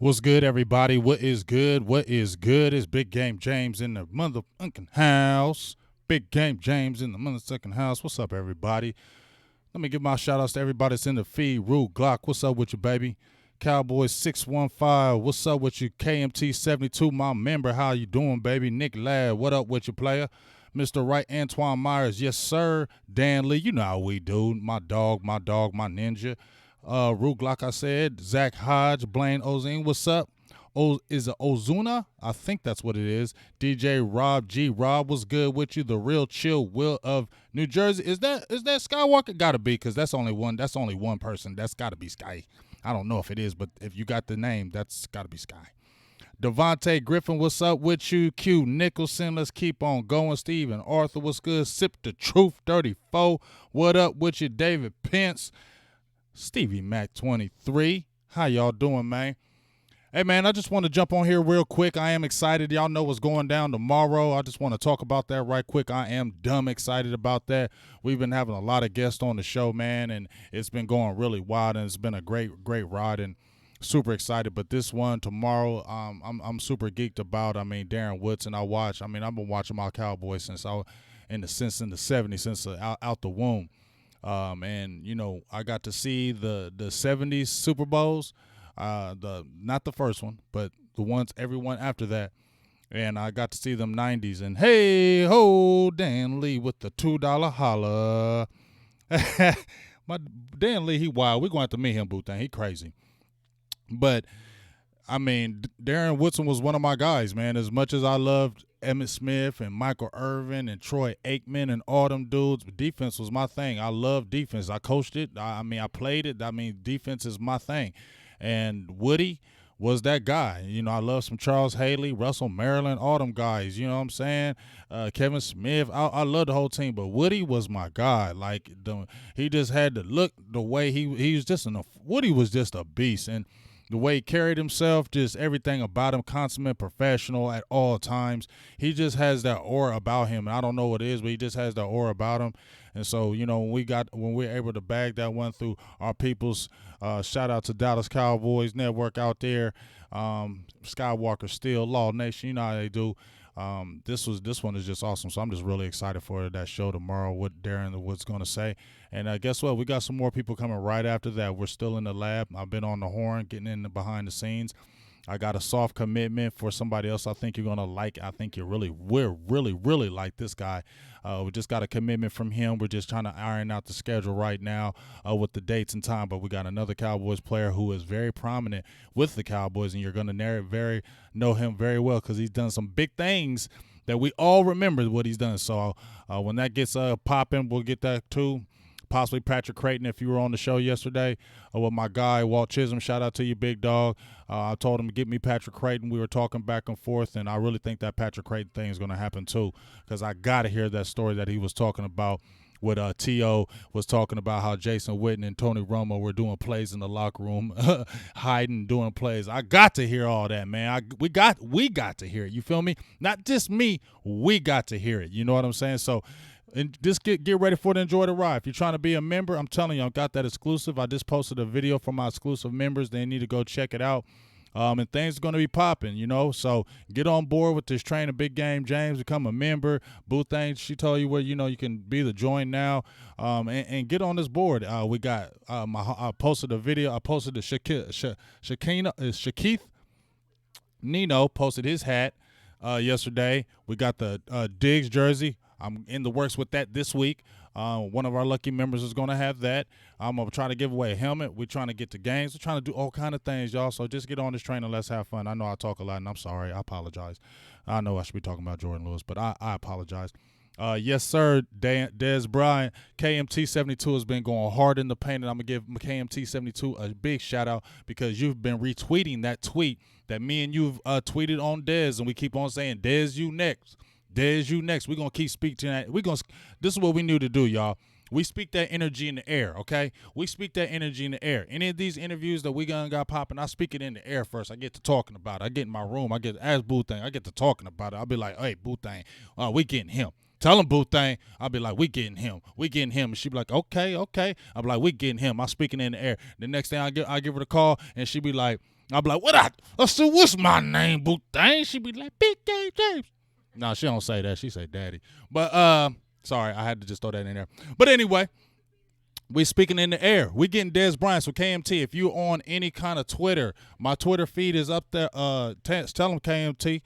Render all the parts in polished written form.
What's good, everybody? What is good? What is good? It's Big Game James in the motherfucking house. Big Game James in the motherfucking house. What's up, everybody? Let me give my shout outs to everybody that's in the feed. Rue Glock, what's up with you, baby? Cowboys 615, what's up with you? KMT 72, my member, how you doing, baby? Nick Ladd, what up with you, player? Mr. Right, Antoine Myers, yes, sir. Dan Lee, you know how we do. My dog, my ninja. Rue Glock, I said. Zach Hodge, Blaine Ozine, what's up? Is it Ozuna? I think that's what it is. DJ Rob G. Rob, what's good with you? The real chill Will of New Jersey. Is that Skywalker? Gotta be, because that's only one person. That's gotta be Sky. I don't know if it is, but if you got the name, that's gotta be Sky. Devontae Griffin, what's up with you? Q Nicholson, let's keep on going. Steven Arthur, what's good? Sip the Truth 34. What up with you? David Pence. Stevie Mac 23. How y'all doing, man? Hey, man, I just want to jump on here real quick. I am excited. Y'all know what's going down tomorrow. I just want to talk about that right quick. I am dumb excited about that. We've been having a lot of guests on the show, man, and it's been going really wild, and it's been a great ride, and super excited. But this one tomorrow, I'm super geeked about. I mean, Darren Woodson, I've been watching my Cowboys since in the 70s, since out the womb. And you know, I got to see the 70s Super Bowls, not the first one, but everyone after that. And I got to see them 90s, and hey ho, Dan Lee with the $2 holla. My Dan Lee, he wild. We're going to have to meet him, Booth. He crazy. But I mean, Darren Woodson was one of my guys, man. As much as I loved Emmitt Smith and Michael Irvin and Troy Aikman and all them dudes, defense was my thing. I love defense. I coached it. I played it. Defense is my thing. And Woody was that guy. You know, I love some Charles Haley, Russell Maryland, all them guys. You know what I'm saying? Kevin Smith. I love the whole team, but Woody was my guy. Like, he just had to look the way he was just Woody was just a beast. And the way he carried himself, just everything about him, consummate professional at all times. He just has that aura about him. And I don't know what it is, but he just has that aura about him. And so, you know, when we're able to bag that one through our people's, shout out to Dallas Cowboys Network out there, Skywalker Steel, Law Nation, you know how they do. This one is just awesome. So I'm just really excited for that show tomorrow, what Darren Wood's going to say. And guess what? We got some more people coming right after that. We're still in the lab. I've been on the horn, getting in the behind the scenes. I got a soft commitment for somebody else I think you're going to like. I think we're really like this guy. We just got a commitment from him. We're just trying to iron out the schedule right now with the dates and time. But we got another Cowboys player who is very prominent with the Cowboys, and you're going to know him very well because he's done some big things that we all remember what he's done. So when that gets popping, we'll get that too. Possibly Patrick Creighton, if you were on the show yesterday, with my guy Walt Chisholm. Shout out to you, big dog. I told him to get me Patrick Creighton. We were talking back and forth, and I really think that Patrick Creighton thing is going to happen too, because I got to hear that story that he was talking about with T.O. was talking about how Jason Witten and Tony Romo were doing plays in the locker room, hiding, doing plays. I got to hear all that, man. We got to hear it. You feel me? Not just me. We got to hear it. You know what I'm saying? So, and just get ready for it. Enjoy the ride. If you're trying to be a member, I'm telling you, I've got that exclusive. I just posted a video for my exclusive members. They need to go check it out. And things are going to be popping, you know. So get on board with this train of Big Game James. Become a member. Boo thing, she told you where, you know, you can be the join now. And get on this board. We got I posted a video. I posted the Shakeith Nino posted his hat yesterday. We got the Diggs jersey. I'm in the works with that this week. One of our lucky members is going to have that. I'm going to try to give away a helmet. We're trying to get to games. We're trying to do all kind of things, y'all. So just get on this train and let's have fun. I know I talk a lot, and I'm sorry. I apologize. I know I should be talking about Jourdan Lewis, but I apologize. Yes, sir, Des Bryant. KMT72 has been going hard in the paint, and I'm going to give KMT72 a big shout-out because you've been retweeting that tweet that me and you've tweeted on Des, and we keep on saying, Des, you next. There's you next. We're going to keep speaking that. This is what we need to do, y'all. We speak that energy in the air, okay? We speak that energy in the air. Any of these interviews that we got popping, I speak it in the air first. I get to talking about it. I get in my room. I get to ask Boo Thing. I get to talking about it. I'll be like, hey, Boo Thing, we getting him. Tell him Boo Thing. I'll be like, we getting him. We getting him. And she'll be like, okay. I'll be like, we getting him. I'm speaking in the air. The next thing I give her the call, and she'll be like, I'll be like, I said, what's my name, boo thing? She be like, Big Game James. No, she don't say that. She say daddy. But sorry, I had to just throw that in there. But anyway, we speaking in the air. We getting Dez Bryant. So KMT, if you're on any kind of Twitter, my Twitter feed is up there. Tell them KMT.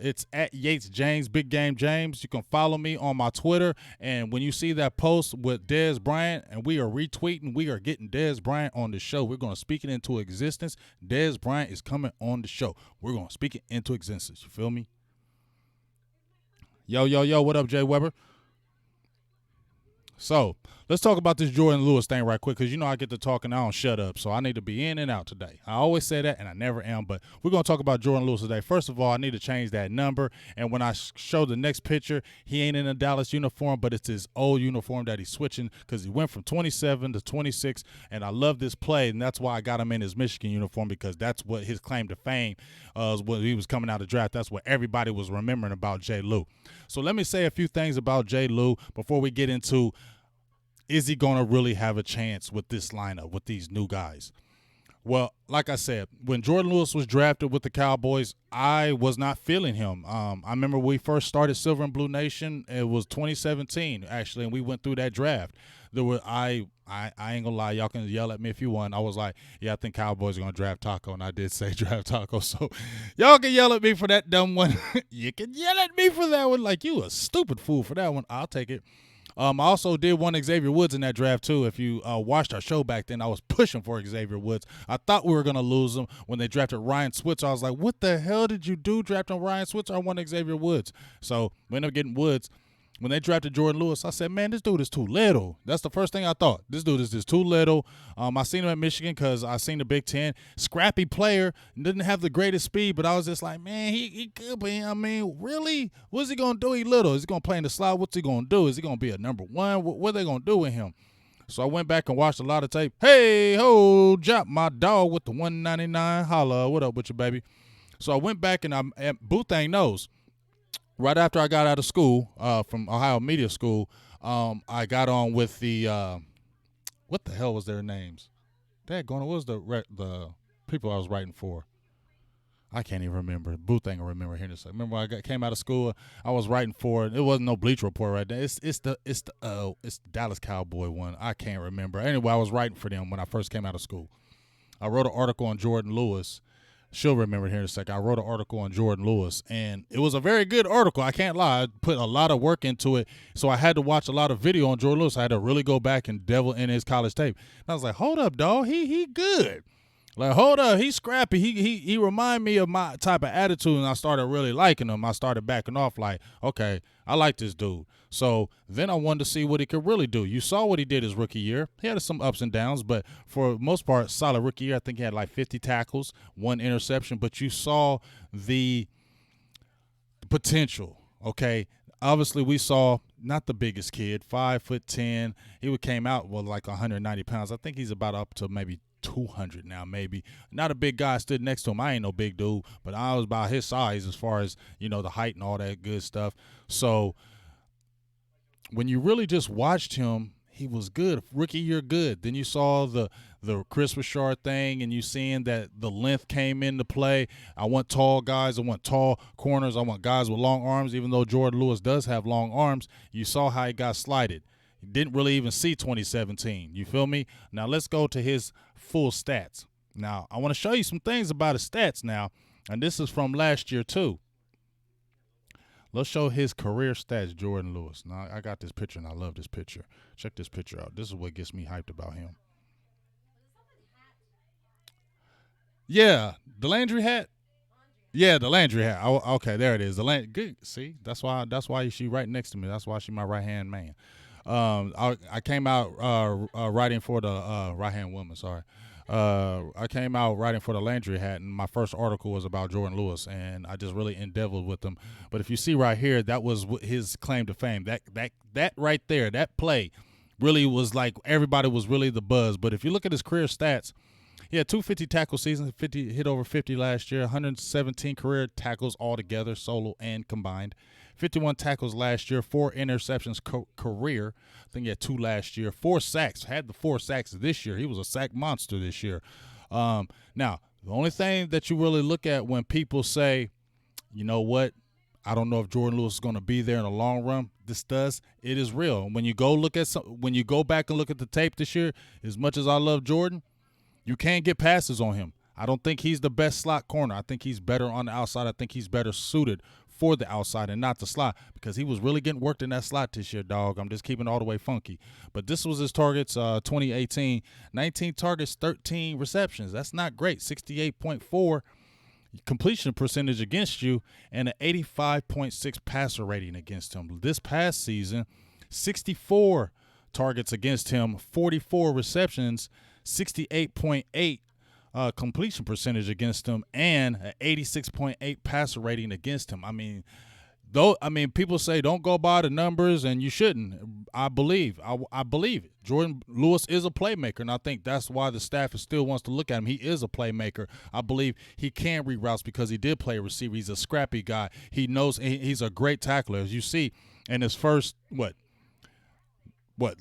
It's at Yates James, Big Game James. You can follow me on my Twitter. And when you see that post with Dez Bryant, and we are retweeting, we are getting Dez Bryant on the show. We're going to speak it into existence. Dez Bryant is coming on the show. We're going to speak it into existence. You feel me? Yo, what up, Jay Weber? So let's talk about this Jourdan Lewis thing right quick, because you know I get to talking, I don't shut up, so I need to be in and out today. I always say that, and I never am, but we're going to talk about Jourdan Lewis today. First of all, I need to change that number, and when I show the next picture, he ain't in a Dallas uniform, but it's his old uniform that he's switching, because he went from 27 to 26, and I love this play, and that's why I got him in his Michigan uniform, because that's what his claim to fame was when he was coming out of the draft. That's what everybody was remembering about J. Lou. So let me say a few things about J. Lou before we get into, is he going to really have a chance with this lineup, with these new guys? Well, like I said, when Jourdan Lewis was drafted with the Cowboys, I was not feeling him. I remember we first started Silver and Blue Nation. It was 2017, actually, and we went through that draft. There were I ain't gonna lie, y'all can yell at me if you want. I was like, yeah, I think Cowboys are gonna draft Taco, and I did say draft Taco. So y'all can yell at me for that dumb one. You can yell at me for that one, like you a stupid fool for that one. I'll take it. I also did want Xavier Woods in that draft, too. If you watched our show back then, I was pushing for Xavier Woods. I thought we were going to lose him when they drafted Ryan Switzer. I was like, what the hell did you do drafting Ryan Switzer? I want Xavier Woods. So we ended up getting Woods. When they drafted Jourdan Lewis, I said, man, this dude is too little. That's the first thing I thought. This dude is just too little. I seen him at Michigan because I seen the Big Ten. Scrappy player, didn't have the greatest speed, but I was just like, man, he could be. I mean, really? What's he going to do? He little. Is he going to play in the slot? What's he going to do? Is he going to be a number one? What are they going to do with him? So I went back and watched a lot of tape. Hey, ho, drop my dog with the 199. Holla, what up with you, baby? So I went back and Boothang knows. Right after I got out of school, from Ohio Media School, I got on with the what the hell was their names? Daggone, what was the people I was writing for? I can't even remember. Booth ain't gonna remember here in a second. Remember when I came out of school, I was writing for it. It wasn't no Bleacher Report right there. It's the Dallas Cowboy one. I can't remember. Anyway, I was writing for them when I first came out of school. I wrote an article on Jourdan Lewis. She'll remember it here in a second. I wrote an article on Jourdan Lewis, and it was a very good article. I can't lie. I put a lot of work into it, so I had to watch a lot of video on Jourdan Lewis. I had to really go back and devil in his college tape. And I was like, hold up, dog. He good. Like, hold up. He's scrappy. He remind me of my type of attitude, and I started really liking him. I started backing off like, okay, I like this dude. So then I wanted to see what he could really do. You saw what he did his rookie year. He had some ups and downs, but for the most part, solid rookie year. I think he had like 50 tackles, 1 interception, but you saw the potential, okay? Obviously, we saw not the biggest kid, 5'10". He came out with like 190 pounds. I think he's about up to maybe 200 now, maybe. Not a big guy. I stood next to him. I ain't no big dude, but I was about his size as far as, you know, the height and all that good stuff. So when you really just watched him, he was good. Rookie year, good. Then you saw the Chris Richard thing, and you seeing that the length came into play. I want tall guys. I want tall corners. I want guys with long arms, even though Jourdan Lewis does have long arms. You saw how he got slighted. He didn't really even see 2017. You feel me? Now let's go to his full stats. Now, I want to show you some things about his stats now, and this is from last year too. Let's show his career stats, Jourdan Lewis. Now, I got this picture, and I love this picture. Check this picture out. This is what gets me hyped about him. Yeah, the Landry hat. Yeah, the Landry hat. Okay, there it is. Good. See, that's why she right next to me. That's why she my right-hand man. I came out writing for the right-hand woman, sorry. I came out writing for the Landry hat, and my first article was about Jourdan Lewis, and I just really endeavored with him. But if you see right here, that was his claim to fame. That right there, that play really was like everybody was really the buzz. But if you look at his career stats, he had 250 tackle seasons, hit over 50 last year, 117 career tackles altogether, solo and combined. 51 tackles last year, 4 interceptions career. I think he had 2 last year. 4 sacks. Had the 4 sacks this year. He was a sack monster this year. Now, The only thing that you really look at when people say, you know what, I don't know if Jourdan Lewis is going to be there in the long run. It is real. When you go when you go back and look at the tape this year, as much as I love Jourdan, you can't get passes on him. I don't think he's the best slot corner. I think he's better on the outside. I think he's better suited for the outside and not the slot, because he was really getting worked in that slot this year, dog. I'm just keeping it all the way funky. But this was his targets, 2018. 19 targets, 13 receptions. That's not great. 68.4 completion percentage against you and an 85.6 passer rating against him. This past season, 64 targets against him, 44 receptions, 68.8 completion percentage against him, and an 86.8 passer rating against him. People say don't go by the numbers, and you shouldn't. I believe it. Jourdan Lewis is a playmaker, and I think that's why the staff still wants to look at him. He is a playmaker. I believe he can read routes because he did play a receiver. He's a scrappy guy. He knows he's a great tackler. As you see in his first,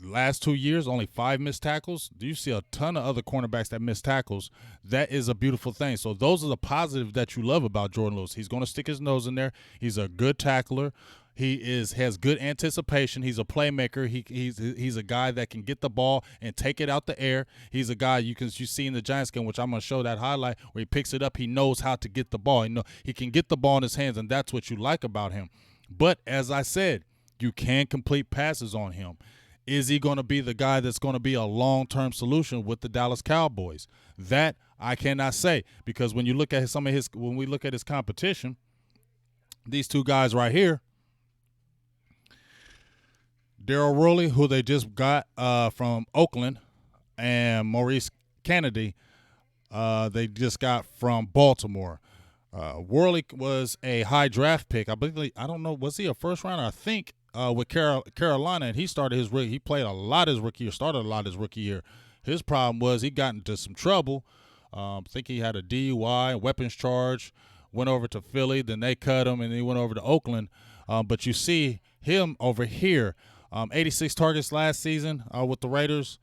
last 2 years, only 5 missed tackles? Do you see a ton of other cornerbacks that miss tackles? That is a beautiful thing. So those are the positives that you love about Jourdan Lewis. He's going to stick his nose in there. He's a good tackler. He has good anticipation. He's a playmaker. He's a guy that can get the ball and take it out the air. He's a guy you see in the Giants game, which I'm going to show that highlight, where he picks it up. He knows how to get the ball. He can get the ball in his hands, and that's what you like about him. But as I said, you can complete passes on him. Is he going to be the guy that's going to be a long-term solution with the Dallas Cowboys? That I cannot say, because when you look at when we look at his competition, these two guys right here, Daryl Worley, who they just got from Oakland, and Maurice Kennedy, they just got from Baltimore. Worley was a high draft pick. I believe, I don't know, was he a first rounder? I think. With Carolina, and he played a lot his rookie year, started a lot his rookie year. His problem was he got into some trouble. I think he had a DUI, weapons charge, went over to Philly, then they cut him, and he went over to Oakland. But you see him over here, 86 targets last season with the Raiders,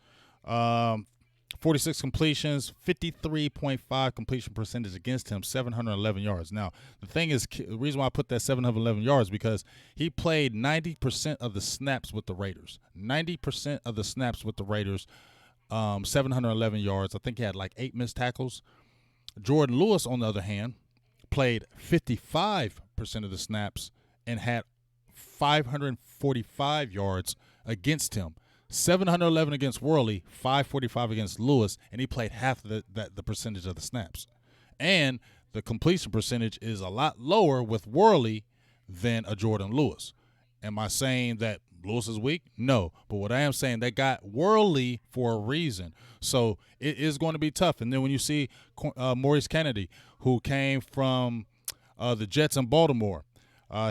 46 completions, 53.5 completion percentage against him, 711 yards. Now, the thing is, the reason why I put that 711 yards, because he played 90% of the snaps with the Raiders. 90% of the snaps with the Raiders, 711 yards. I think he had like 8 missed tackles. Jourdan Lewis, on the other hand, played 55% of the snaps and had 545 yards against him. 711 against Worley, 545 against Lewis, and he played half the percentage of the snaps. And the completion percentage is a lot lower with Worley than a Jourdan Lewis. Am I saying that Lewis is weak? No. But what I am saying, they got Worley for a reason. So it is going to be tough. And then when you see Maurice Kennedy, who came from the Jets in Baltimore,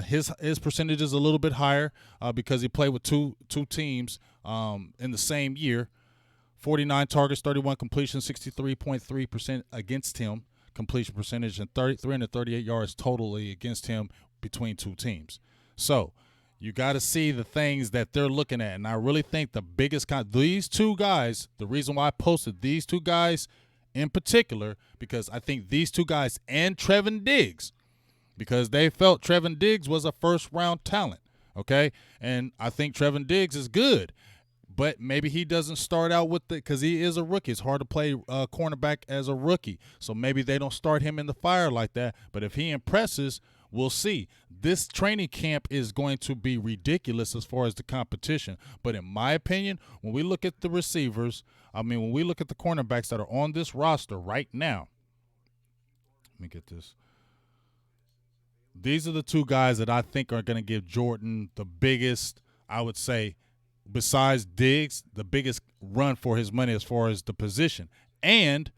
his percentage is a little bit higher because he played with two teams in the same year. 49 targets, 31 completions, 63.3% against him completion percentage, and 338 yards totally against him between two teams. So you got to see the things that they're looking at. And I really think the biggest these two guys, the reason why I posted these two guys in particular, because I think these two guys and Trevin Diggs, because they felt Trevin Diggs was a first-round talent, okay? And I think Trevin Diggs is good, but maybe he doesn't start out with because he is a rookie. It's hard to play cornerback as a rookie, so maybe they don't start him in the fire like that. But if he impresses, we'll see. This training camp is going to be ridiculous as far as the competition. But in my opinion, when we look at the receivers, when we look at the cornerbacks that are on this roster right now, let me get this. These are the two guys that I think are going to give Jourdan the biggest, I would say, besides Diggs, the biggest run for his money as far as the position. And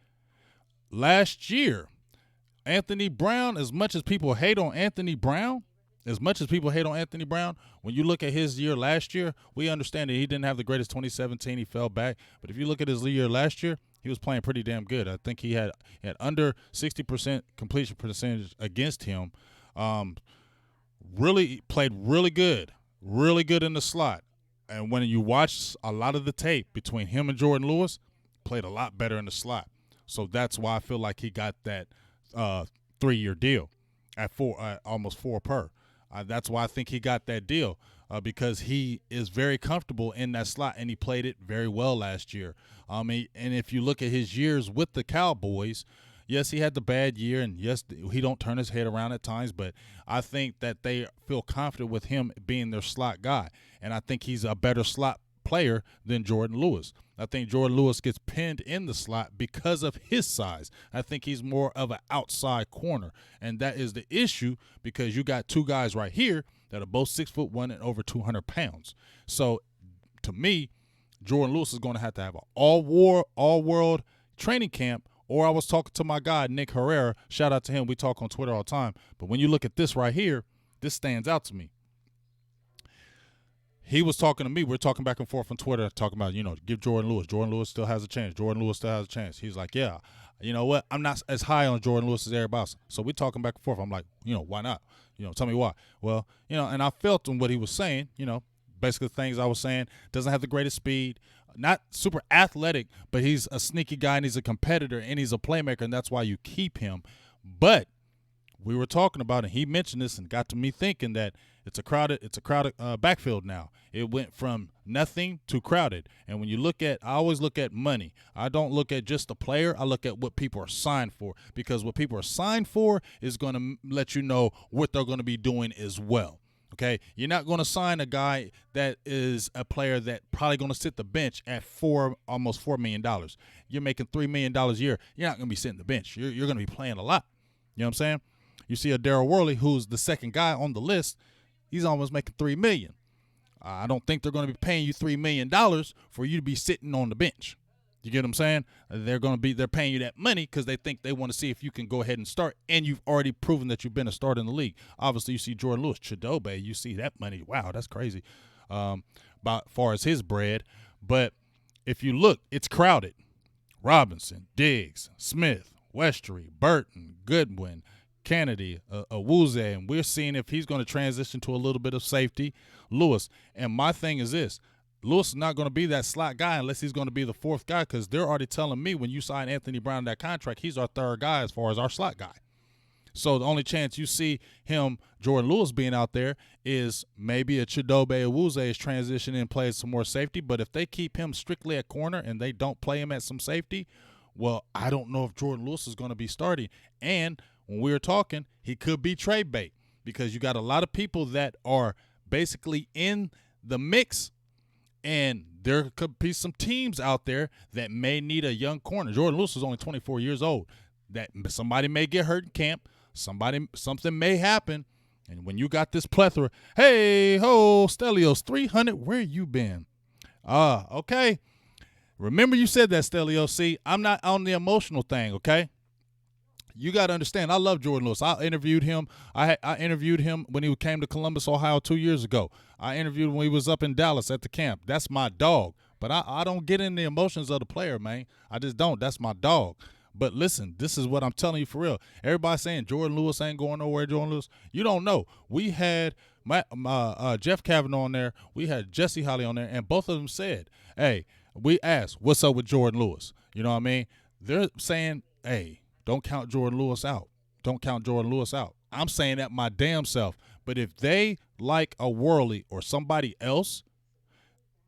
last year, Anthony Brown, as much as people hate on Anthony Brown, when you look at his year last year, we understand that he didn't have the greatest 2017. He fell back. But if you look at his year last year, he was playing pretty damn good. I think he had under 60% completion percentage against him. Really played really good in the slot. And when you watch a lot of the tape between him and Jourdan Lewis, played a lot better in the slot. So that's why I feel like he got that 3-year deal at almost 4 per. That's why I think he got that deal because he is very comfortable in that slot, and he played it very well last year. And if you look at his years with the Cowboys, yes, he had the bad year, and yes, he don't turn his head around at times, but I think that they feel confident with him being their slot guy, and I think he's a better slot player than Jourdan Lewis. I think Jourdan Lewis gets pinned in the slot because of his size. I think he's more of an outside corner, and that is the issue because you got two guys right here that are both 6'1" and over 200 pounds. So to me, Jourdan Lewis is going to have an all-world training camp. Or I was talking to my guy, Nick Herrera. Shout out to him. We talk on Twitter all the time. But when you look at this right here, this stands out to me. He was talking to me. We're talking back and forth on Twitter, talking about, give Jourdan Lewis. Jourdan Lewis still has a chance. Jourdan Lewis still has a chance. He's like, yeah, you know what? I'm not as high on Jourdan Lewis as everybody else. So we're talking back and forth. I'm like, why not? Tell me why. Well, and I felt in what he was saying, basically the things I was saying. Doesn't have the greatest speed. Not super athletic, but he's a sneaky guy, and he's a competitor, and he's a playmaker, and that's why you keep him. But we were talking about it. He mentioned this and got to me thinking that it's a crowded backfield now. It went from nothing to crowded. And when you I always look at money. I don't look at just the player. I look at what people are signed for, because what people are signed for is going to let you know what they're going to be doing as well. Okay, you're not going to sign a guy that is a player that probably going to sit the bench at almost $4 million. You're making $3 million a year. You're not going to be sitting the bench. You're going to be playing a lot. You know what I'm saying? You see a Darryl Worley, who's the second guy on the list. He's almost making $3 million. I don't think they're going to be paying you $3 million for you to be sitting on the bench. You get what I'm saying? They're paying you that money because they think they want to see if you can go ahead and start, and you've already proven that you've been a starter in the league. Obviously, you see Jourdan Lewis, Chidobe, you see that money. Wow, that's crazy. About far as his bread, but if you look, it's crowded. Robinson, Diggs, Smith, Westry, Burton, Goodwin, Kennedy, Awuzie, and we're seeing if he's going to transition to a little bit of safety. Lewis, and my thing is this. Lewis is not going to be that slot guy unless he's going to be the fourth guy, because they're already telling me when you sign Anthony Brown to that contract, he's our third guy as far as our slot guy. So the only chance you see him, Jourdan Lewis, being out there is maybe a Chidobe Awuzie is transitioning and plays some more safety. But if they keep him strictly at corner and they don't play him at some safety, well, I don't know if Jourdan Lewis is going to be starting. And when we were talking, he could be trade bait, because you got a lot of people that are basically in the mix. And there could be some teams out there that may need a young corner. Jourdan Lewis is only 24 years old. That somebody may get hurt in camp. Something may happen. And when you got this plethora, hey, ho, Stelios, 300, where you been? Okay. Remember you said that, Stelios. See, I'm not on the emotional thing, okay? You got to understand, I love Jourdan Lewis. I interviewed him. I interviewed him when he came to Columbus, Ohio 2 years ago. I interviewed him when he was up in Dallas at the camp. That's my dog. But I don't get in the emotions of the player, man. I just don't. That's my dog. But listen, this is what I'm telling you for real. Everybody saying Jourdan Lewis ain't going nowhere, Jourdan Lewis. You don't know. We had Jeff Kavanaugh on there. We had Jesse Holly on there, and both of them said, hey, we asked, what's up with Jourdan Lewis? You know what I mean? They're saying, hey, don't count Jourdan Lewis out. Don't count Jourdan Lewis out. I'm saying that my damn self. But if they like a Worley or somebody else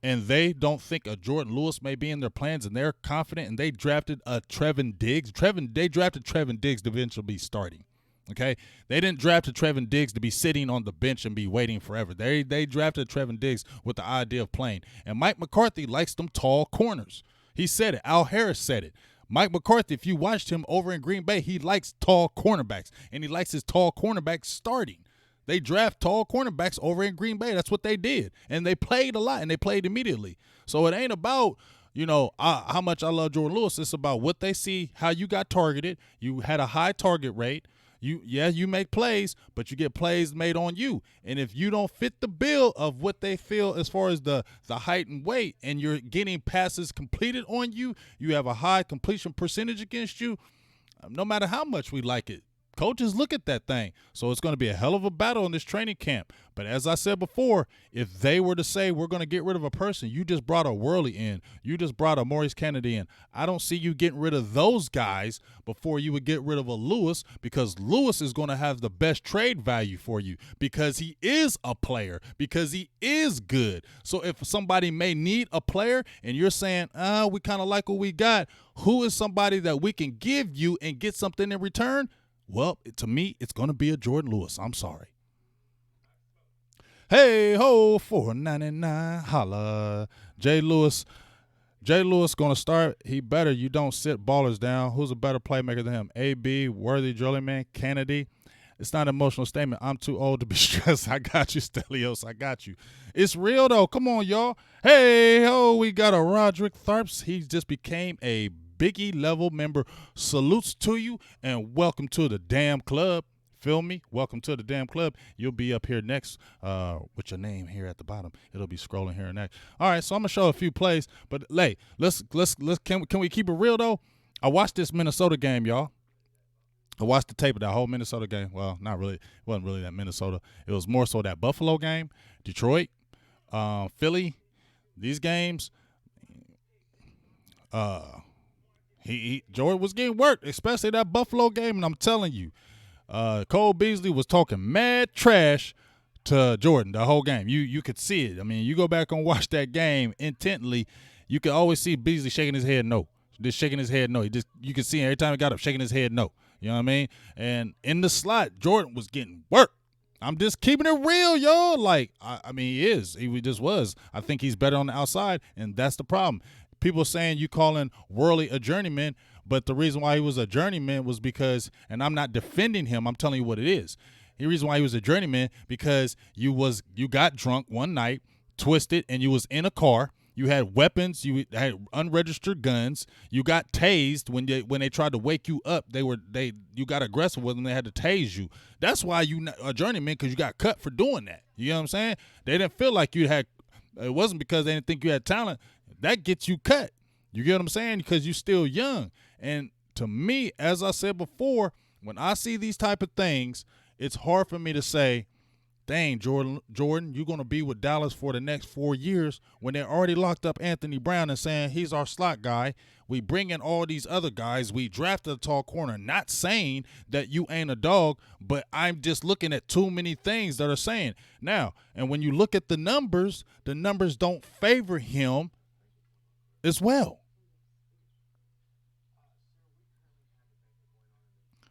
and they don't think a Jourdan Lewis may be in their plans and they're confident and they drafted a Trevin Diggs, they drafted Trevin Diggs to eventually be starting. Okay? They didn't draft a Trevin Diggs to be sitting on the bench and be waiting forever. They drafted Trevin Diggs with the idea of playing. And Mike McCarthy likes them tall corners. He said it. Al Harris said it. Mike McCarthy, if you watched him over in Green Bay, he likes tall cornerbacks, and he likes his tall cornerbacks starting. They draft tall cornerbacks over in Green Bay. That's what they did, and they played a lot, and they played immediately. So it ain't about, how much I love Jourdan Lewis. It's about what they see, how you got targeted. You had a high target rate. You make plays, but you get plays made on you. And if you don't fit the bill of what they feel as far as the height and weight, and you're getting passes completed on you, you have a high completion percentage against you, no matter how much we like it, Coaches look at that thing. So it's going to be a hell of a battle in this training camp. But as I said before, if they were to say we're going to get rid of a person, you just brought a Worley in, you just brought a Maurice Kennedy in. I don't see you getting rid of those guys before you would get rid of a Lewis, because Lewis is going to have the best trade value for you because he is a player, because he is good. So if somebody may need a player and you're saying, we kind of like what we got, who is somebody that we can give you and get something in return? Well, to me, it's going to be a Jourdan Lewis. I'm sorry. Hey, ho, $4.99, holla. Jay Lewis going to start. He better. You don't sit ballers down. Who's a better playmaker than him? AB, Worthy, Jollyman, Kennedy. It's not an emotional statement. I'm too old to be stressed. I got you, Stelios. I got you. It's real, though. Come on, y'all. Hey, ho, we got a Roderick Tharps. He just became a Biggie level member. Salutes to you and welcome to the damn club. Feel me? Welcome to the damn club. You'll be up here next with your name here at the bottom. It'll be scrolling here next. All right, so I'm gonna show a few plays, but hey, let's can we keep it real though? I watched this Minnesota game, y'all. I watched the tape of that whole Minnesota game. Well, not really. It wasn't really that Minnesota. It was more so that Buffalo game, Detroit, Philly. These games. Jordan was getting worked, especially that Buffalo game, and I'm telling you, Cole Beasley was talking mad trash to Jordan the whole game. You could see it. I mean, you go back and watch that game intently, you could always see Beasley shaking his head no. Just shaking his head no. You could see him every time he got up, shaking his head no. You know what I mean? And in the slot, Jordan was getting worked. I'm just keeping it real, y'all. Like, I mean, he is. He just was. I think he's better on the outside, and that's the problem. People saying you calling Worley a journeyman, but the reason why he was a journeyman was because, and I'm not defending him, I'm telling you what it is. The reason why he was a journeyman because you got drunk one night, twisted, and you was in a car. You had weapons. You had unregistered guns. You got tased when they tried to wake you up. You got aggressive with them. They had to tase you. That's why you a journeyman, because you got cut for doing that. You know what I'm saying? They didn't feel like you had. It wasn't because they didn't think you had talent. That gets you cut. You get what I'm saying? Because you're still young. And to me, as I said before, when I see these type of things, it's hard for me to say, dang, Jordan, you're going to be with Dallas for the next 4 years when they already locked up Anthony Brown and saying he's our slot guy. We bring in all these other guys. We drafted a tall corner, not saying that you ain't a dog, but I'm just looking at too many things that are saying. Now, and when you look at the numbers don't favor him as well.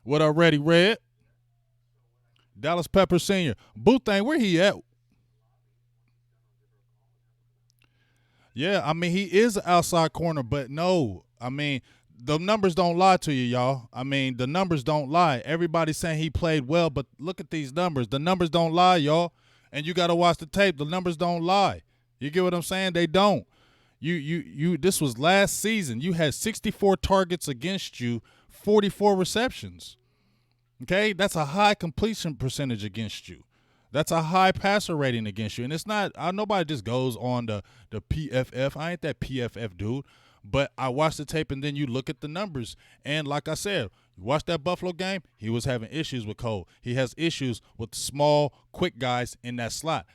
What already read? Dallas Pepper Sr. Boothang, where he at? Yeah, I mean, he is an outside corner, but no. I mean, the numbers don't lie to you, y'all. I mean, the numbers don't lie. Everybody's saying he played well, but look at these numbers. The numbers don't lie, y'all. And you got to watch the tape. The numbers don't lie. You get what I'm saying? They don't. This was last season. You had 64 targets against you, 44 receptions. Okay? That's a high completion percentage against you. That's a high passer rating against you. And it's not, nobody just goes on the PFF. I ain't that PFF dude. But I watched the tape, and then you look at the numbers. And like I said, you watch that Buffalo game, he was having issues with Cole. He has issues with small, quick guys in that slot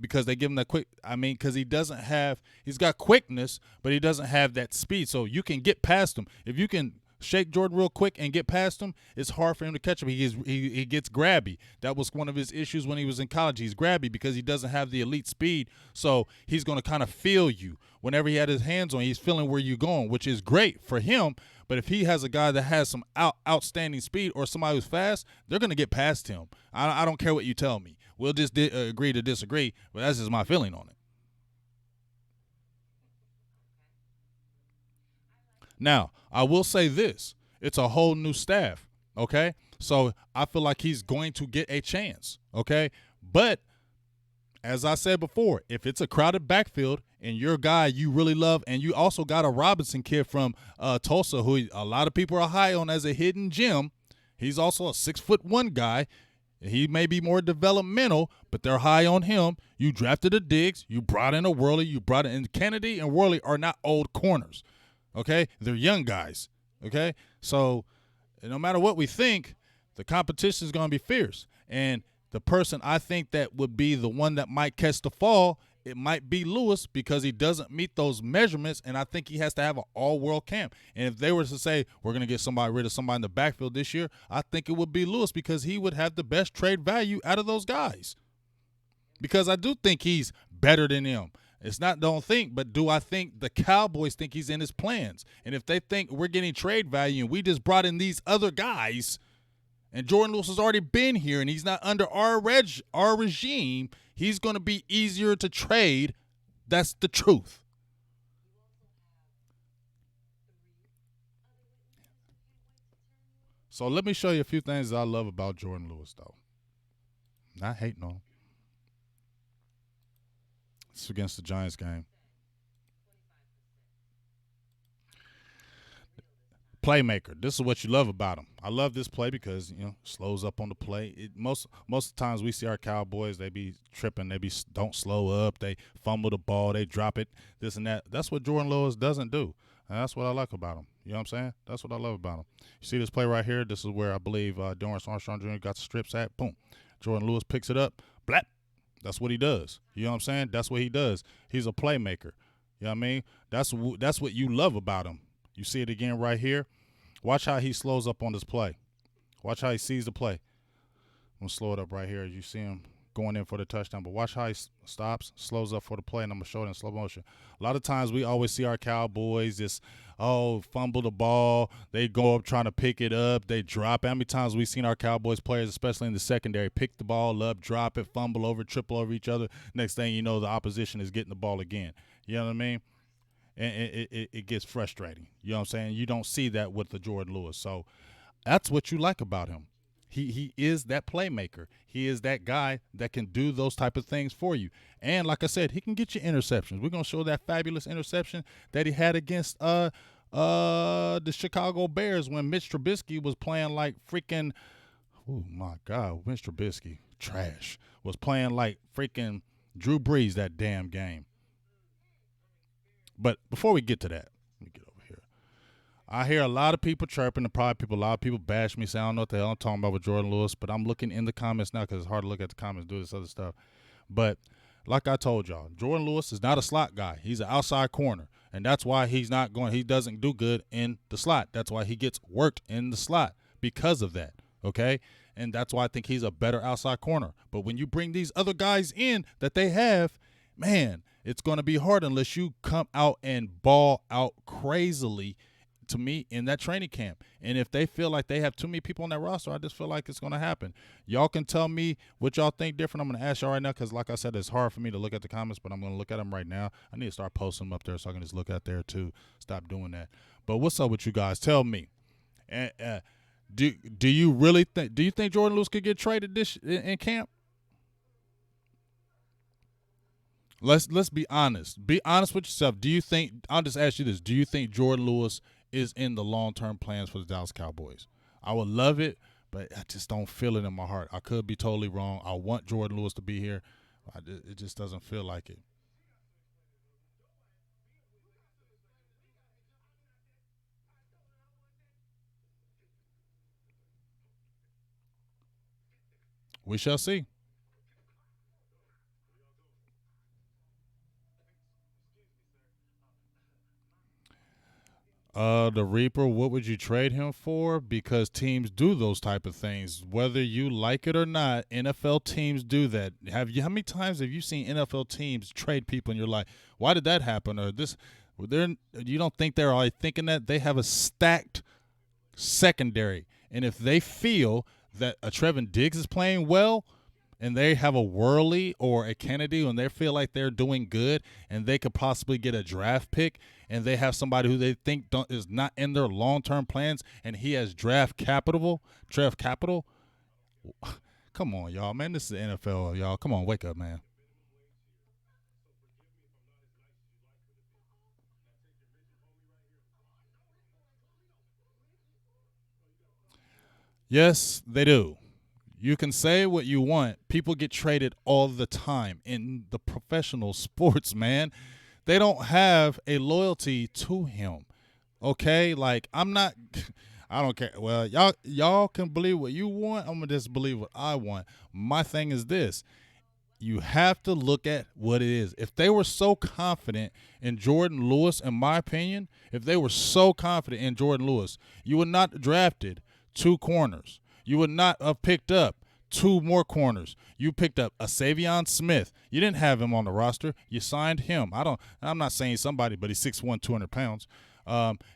because they give him that quick. I mean, because he's got quickness, but he doesn't have that speed. So you can get past him. If you can shake Jordan real quick and get past him, it's hard for him to catch him. He gets grabby. That was one of his issues when he was in college. He's grabby because he doesn't have the elite speed, so he's going to kind of feel you. Whenever he had his hands on you, he's feeling where you're going, which is great for him. But if he has a guy that has some outstanding speed or somebody who's fast, they're going to get past him. I don't care what you tell me. We'll just agree to disagree, but that's just my feeling on it. Now, I will say this. It's a whole new staff, okay? So I feel like he's going to get a chance, okay? But as I said before, if it's a crowded backfield and your guy you really love, and you also got a Robinson kid from Tulsa who a lot of people are high on as a hidden gem. He's also a 6'1" guy. He may be more developmental, but they're high on him. You drafted a Diggs. You brought in a Worley. You brought in Kennedy and Worley are not old corners. Okay? They're young guys. Okay? So no matter what we think, The competition is going to be fierce. And the person I think that would be the one that might catch the fall, it might be Lewis because he doesn't meet those measurements, and I think he has to have an all-world camp. And if they were to say, we're going to get rid of somebody in the backfield this year, I think it would be Lewis because he would have the best trade value out of those guys. Because I do think he's better than them. It's not don't think, but do I think the Cowboys think he's in his plans? And if they think we're getting trade value and we just brought in these other guys and Jourdan Lewis has already been here and he's not under our regime, he's going to be easier to trade. That's the truth. So let me show you a few things that I love about Jourdan Lewis, though. Not hating on him. It's against the Giants game. Playmaker. This is what you love about him. I love this play because slows up on the play. Most of the times we see our Cowboys, they be tripping, don't slow up, they fumble the ball, they drop it, this and that. That's what Jourdan Lewis doesn't do, and that's what I like about him. You know what I'm saying? That's what I love about him. You see this play right here? This is where I believe Dorrance Armstrong Jr. got the strips at. Boom. Jourdan Lewis picks it up. Blap. That's what he does. You know what I'm saying? That's what he does. He's a playmaker. You know what I mean? That's what you love about him. You see it again right here. Watch how he slows up on this play. Watch how he sees the play. I'm going to slow it up right here. You see him going in for the touchdown. But watch how he stops, slows up for the play, and I'm going to show it in slow motion. A lot of times we always see our Cowboys just, fumble the ball. They go up trying to pick it up. They drop it. How many times we've seen our Cowboys players, especially in the secondary, pick the ball up, drop it, fumble over, triple over each other. Next thing you know, the opposition is getting the ball again. You know what I mean? And it gets frustrating. You know what I'm saying? You don't see that with the Jourdan Lewis. So that's what you like about him. He is that playmaker. He is that guy that can do those type of things for you. And like I said, he can get you interceptions. We're going to show that fabulous interception that he had against the Chicago Bears when Mitch Trubisky was playing like freaking, oh my God, Mitch Trubisky, trash, was playing like freaking Drew Brees that damn game. But before we get to that, let me get over here. I hear a lot of people chirping, a lot of people bash me, say, I don't know what the hell I'm talking about with Jourdan Lewis, but I'm looking in the comments now because it's hard to look at the comments, do this other stuff. But like I told y'all, Jourdan Lewis is not a slot guy. He's an outside corner, and that's why he doesn't do good in the slot. That's why he gets worked in the slot because of that, okay? And that's why I think he's a better outside corner. But when you bring these other guys in that they have, man, it's going to be hard unless you come out and ball out crazily, to me, in that training camp. And if they feel like they have too many people on that roster, I just feel like it's going to happen. Y'all can tell me what y'all think different. I'm going to ask y'all right now because, like I said, it's hard for me to look at the comments, but I'm going to look at them right now. I need to start posting them up there so I can just look at there too. Stop doing that. But what's up with you guys? Tell me. Do you really think? Do you think Jourdan Lewis could get traded in camp? Let's be honest. Be honest with yourself. Do you think? I'll just ask you this. Do you think Jourdan Lewis is in the long-term plans for the Dallas Cowboys? I would love it, but I just don't feel it in my heart. I could be totally wrong. I want Jourdan Lewis to be here. It just doesn't feel like it. We shall see. The Reaper, what would you trade him for? Because teams do those type of things. Whether you like it or not, NFL teams do that. How many times have you seen NFL teams trade people and you're like, why did that happen? Or this, you don't think they're all thinking that? They have a stacked secondary. And if they feel that a Trevin Diggs is playing well, and they have a Worley or a Kennedy and they feel like they're doing good and they could possibly get a draft pick and they have somebody who they think is not in their long-term plans and he has draft capital, come on, y'all, man. This is the NFL, y'all. Come on, wake up, man. Yes, they do. You can say what you want. People get traded all the time in the professional sports, man. They don't have a loyalty to him. Okay? Like, I'm not I don't care. Well, y'all can believe what you want. I'm gonna just believe what I want. My thing is this: you have to look at what it is. If they were so confident in Jourdan Lewis, in my opinion, if they were so confident in Jourdan Lewis, you would not have drafted two corners. You would not have picked up two more corners. You picked up a Savion Smith. You didn't have him on the roster. You signed him. I'm not saying somebody, but he's 6'1", 200 pounds.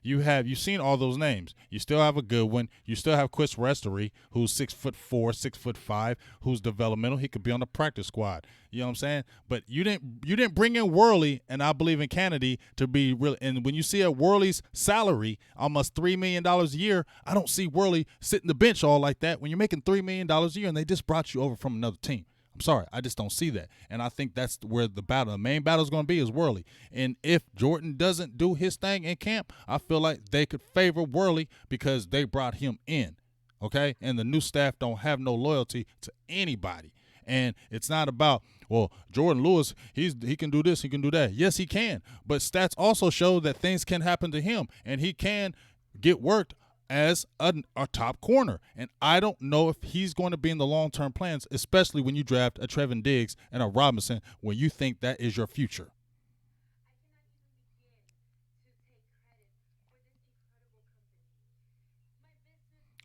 You've seen all those names. You still have a good one. You still have Chris Restory, who's 6'4", 6'5", who's developmental. He could be on the practice squad. You know what I'm saying? But you didn't bring in Worley, and I believe in Kennedy to be real. And when you see a Worley's salary, almost $3 million a year, I don't see Worley sitting the bench all like that. When you're making $3 million a year and they just brought you over from another team. I'm sorry, I just don't see that. And I think that's where the main battle is going to be is Worley. And if Jourdan doesn't do his thing in camp, I feel like they could favor Worley because they brought him in, okay? And the new staff don't have no loyalty to anybody. And it's not about, well, Jourdan Lewis, he can do this, he can do that. Yes, he can. But stats also show that things can happen to him, and he can get worked as a top corner. And I don't know if he's going to be in the long-term plans, especially when you draft a Trevin Diggs and a Robinson when you think that is your future.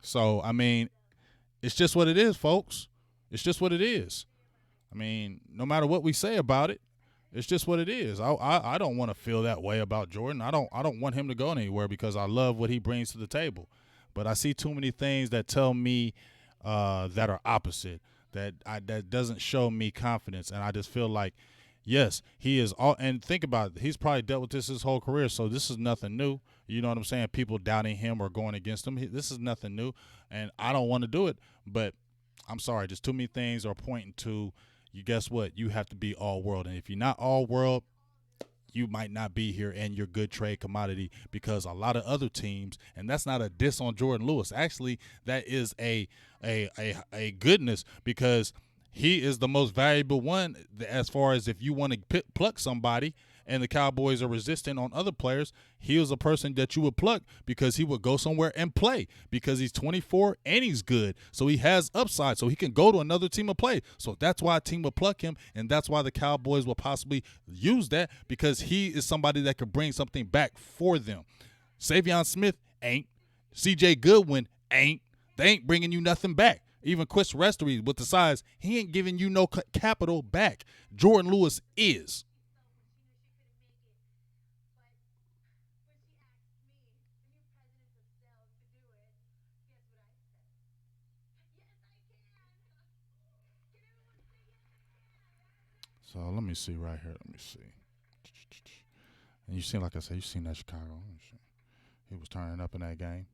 So, I mean, it's just what it is, folks. It's just what it is. I mean, no matter what we say about it, it's just what it is. I don't want to feel that way about Jourdan. I don't want him to go anywhere because I love what he brings to the table. But I see too many things that tell me that are opposite. That doesn't show me confidence, and I just feel like, yes, he is all. And think about it, he's probably dealt with this his whole career, so this is nothing new. You know what I'm saying? People doubting him or going against him. This is nothing new, and I don't want to do it. But I'm sorry, just too many things are pointing to. You guess what? You have to be all world, and if you're not all world, you might not be here and you're good trade commodity because a lot of other teams, and that's not a diss on Jourdan Lewis. Actually, that is a goodness because he is the most valuable one as far as if you want to pluck somebody and the Cowboys are resistant on other players, he was a person that you would pluck because he would go somewhere and play because he's 24 and he's good. So he has upside, so he can go to another team and play. So that's why a team would pluck him, and that's why the Cowboys will possibly use that because he is somebody that could bring something back for them. Savion Smith ain't. C.J. Goodwin ain't. They ain't bringing you nothing back. Even Chris Restory with the size, he ain't giving you no capital back. Jourdan Lewis is. So let me see right here. Let me see. And you seen, like I said, you seen that Chicago. He was turning up in that game.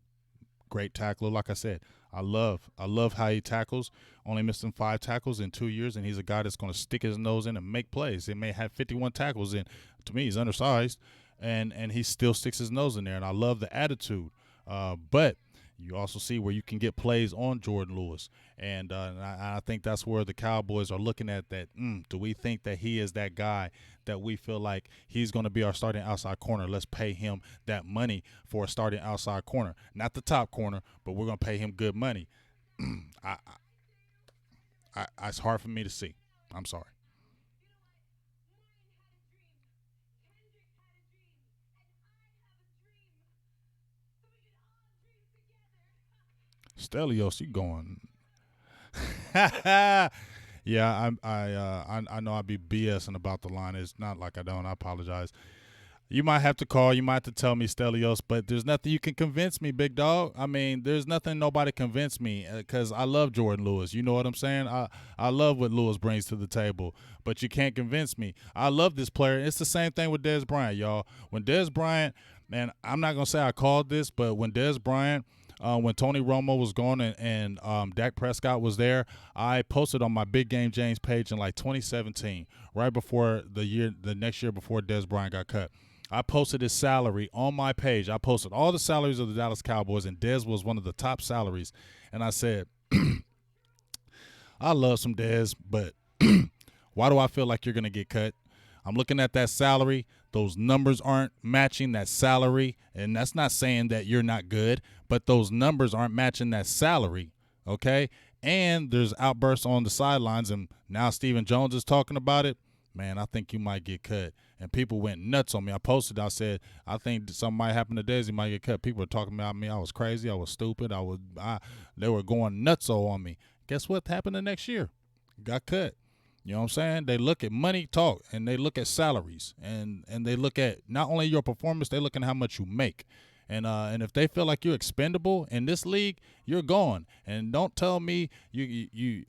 Great tackler. Like I said, I love how he tackles. Only missing 5 tackles in 2 years, and he's a guy that's going to stick his nose in and make plays. He may have 51 tackles in. To me, he's undersized, and he still sticks his nose in there, and I love the attitude. But you also see where you can get plays on Jourdan Lewis. And I think that's where the Cowboys are looking at that. Do we think that he is that guy that we feel like he's going to be our starting outside corner? Let's pay him that money for a starting outside corner. Not the top corner, but we're going to pay him good money. It's hard for me to see. I'm sorry. Stelios, you going? Yeah, I know I'd be BSing about the line. It's not like I don't. I apologize. You might have to call. You might have to tell me Stelios, but there's nothing you can convince me, big dog. I mean, there's nothing nobody convince me because I love Jourdan Lewis. You know what I'm saying? I love what Lewis brings to the table, but you can't convince me. I love this player. It's the same thing with Dez Bryant, y'all. When Dez Bryant, man, I'm not going to say I called this, but when Dez Bryant – when Tony Romo was gone and Dak Prescott was there, I posted on my Big Game James page in like 2017, right before the next year before Dez Bryant got cut. I posted his salary on my page. I posted all the salaries of the Dallas Cowboys, and Dez was one of the top salaries. And I said, I love some Dez, but why do I feel like you're going to get cut? I'm looking at that salary. Those numbers aren't matching that salary. And that's not saying that you're not good, but those numbers aren't matching that salary, okay? And there's outbursts on the sidelines, and now Stephen Jones is talking about it. Man, I think you might get cut. And people went nuts on me. I posted, I said, I think something might happen to Desi, might get cut. People were talking about me. I was crazy. I was stupid. They were going nutso on me. Guess what happened the next year? Got cut. You know what I'm saying? They look at money talk, and they look at salaries, and they look at not only your performance, they look at how much you make. And if they feel like you're expendable in this league, you're gone. And don't tell me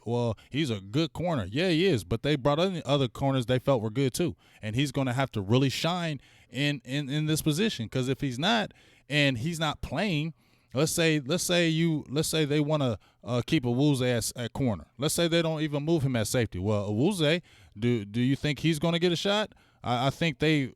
well, he's a good corner. Yeah, he is. But they brought in other corners they felt were good too. And he's going to have to really shine in this position, because if he's not and he's not playing, let's say they want to keep Awuzie at corner. Let's say they don't even move him at safety. Well, Awuzie, do you think he's going to get a shot? I think they're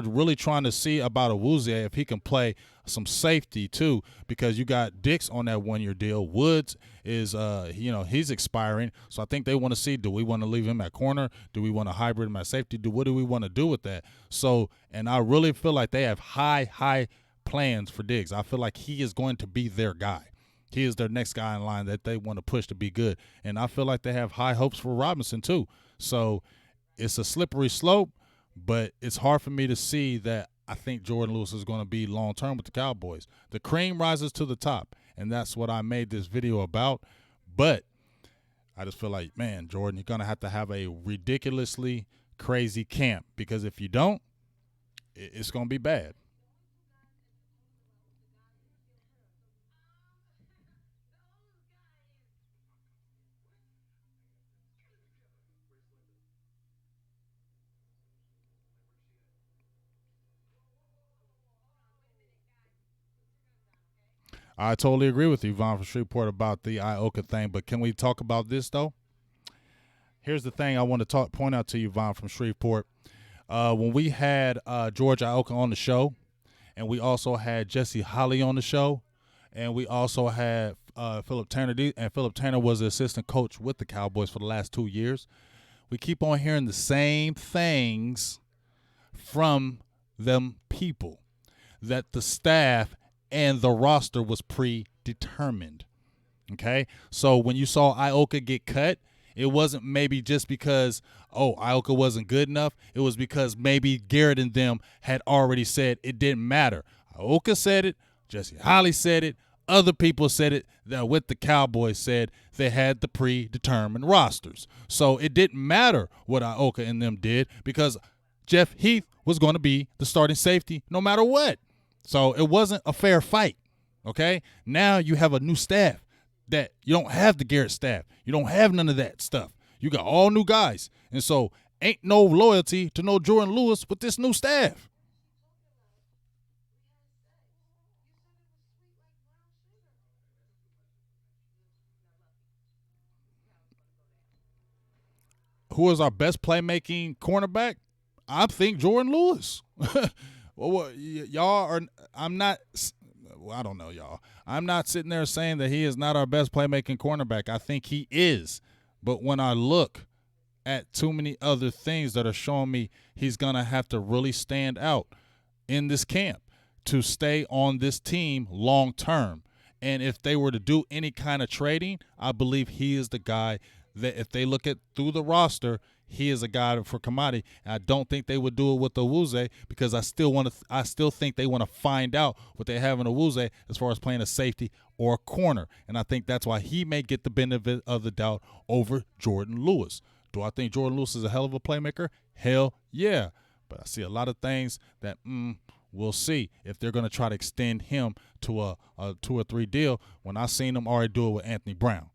really trying to see about Awuzie if he can play some safety too, because you got Dix on that 1-year deal. Woods is he's expiring, so I think they want to see, do we want to leave him at corner? Do we want to hybrid him at safety? What do we want to do with that? So, and I really feel like they have high plans for Diggs. I feel like he is going to be their guy. He is their next guy in line that they want to push to be good, and I feel like they have high hopes for Robinson too. So it's a slippery slope, but it's hard for me to see that I think Jourdan Lewis is going to be long-term with the Cowboys. The cream rises to the top, and that's what I made this video about. But I just feel like, man, Jourdan, you're going to have a ridiculously crazy camp, because if you don't, it's going to be bad. I totally agree with you, Vaughn from Shreveport, about the Ioka thing, but can we talk about this, though? Here's the thing I want to point out to you, Vaughn from Shreveport. When we had George Ioka on the show, and we also had Jesse Holly on the show, and we also had Philip Tanner, and Philip Tanner was the assistant coach with the Cowboys for the last 2 years. We keep on hearing the same things from them people, that the staff and the roster was predetermined. Okay? So when you saw Ioka get cut, it wasn't maybe just because, Ioka wasn't good enough. It was because maybe Garrett and them had already said it didn't matter. Ioka said it. Jesse Holly said it. Other people said it that with the Cowboys said they had the predetermined rosters. So it didn't matter what Ioka and them did, because Jeff Heath was going to be the starting safety no matter what. So it wasn't a fair fight, okay? Now you have a new staff that you don't have the Garrett staff. You don't have none of that stuff. You got all new guys. And so ain't no loyalty to no Jourdan Lewis with this new staff. Who is our best playmaking cornerback? I think Jourdan Lewis. Well, y'all are – I don't know, y'all. I'm not sitting there saying that he is not our best playmaking cornerback. I think he is. But when I look at too many other things that are showing me he's going to have to really stand out in this camp to stay on this team long term. And if they were to do any kind of trading, I believe he is the guy that if they look at through the roster – he is a guy for commodity. And I don't think they would do it with Awuzie, because I still think they want to find out what they have in Awuzie as far as playing a safety or a corner. And I think that's why he may get the benefit of the doubt over Jourdan Lewis. Do I think Jourdan Lewis is a hell of a playmaker? Hell yeah. But I see a lot of things that we'll see if they're going to try to extend him to a 2 or 3 deal, when I seen them already do it with Anthony Brown.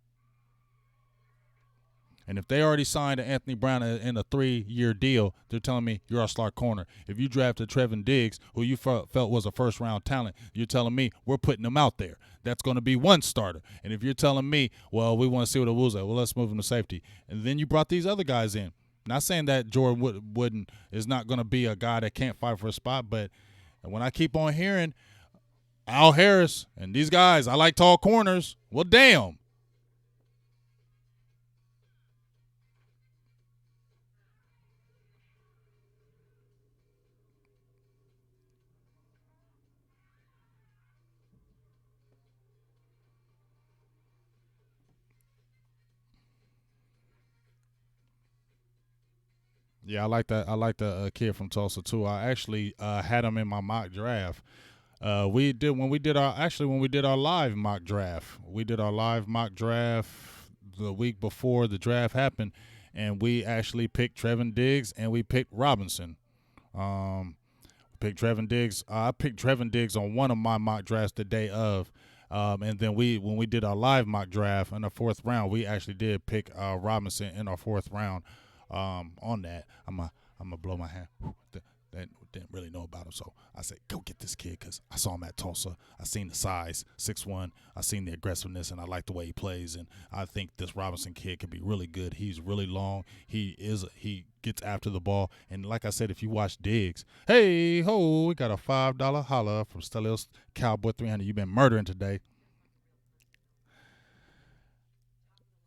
And if they already signed Anthony Brown in a 3-year deal, they're telling me you're our slot corner. If you drafted Trevin Diggs, who you felt was a first-round talent, you're telling me we're putting him out there. That's going to be one starter. And if you're telling me, well, we want to see what Awuzie, well, let's move him to safety. And then you brought these other guys in. Not saying that Jourdan is not going to be a guy that can't fight for a spot, but when I keep on hearing Al Harris and these guys, I like tall corners, well, damn. Yeah, I like that. I like the kid from Tulsa too. I actually had him in my mock draft. We did when we did our actually when we did our live mock draft. We did our live mock draft the week before the draft happened, and we actually picked Trevin Diggs and we picked Robinson. Um, picked Trevin Diggs. I picked Trevin Diggs on one of my mock drafts the day of. And then when we did our live mock draft in the fourth round, we actually did pick Robinson in our fourth round. On that, I'm gonna blow my hand. That didn't really know about him, so I said, "Go get this kid," because I saw him at Tulsa. I seen the size, 6'1". I seen the aggressiveness, and I like the way he plays. And I think this Robinson kid could be really good. He's really long. He gets after the ball, and like I said, if you watch Diggs, hey ho, we got a $5 holla from Stelios Cowboy 300. You've been murdering today.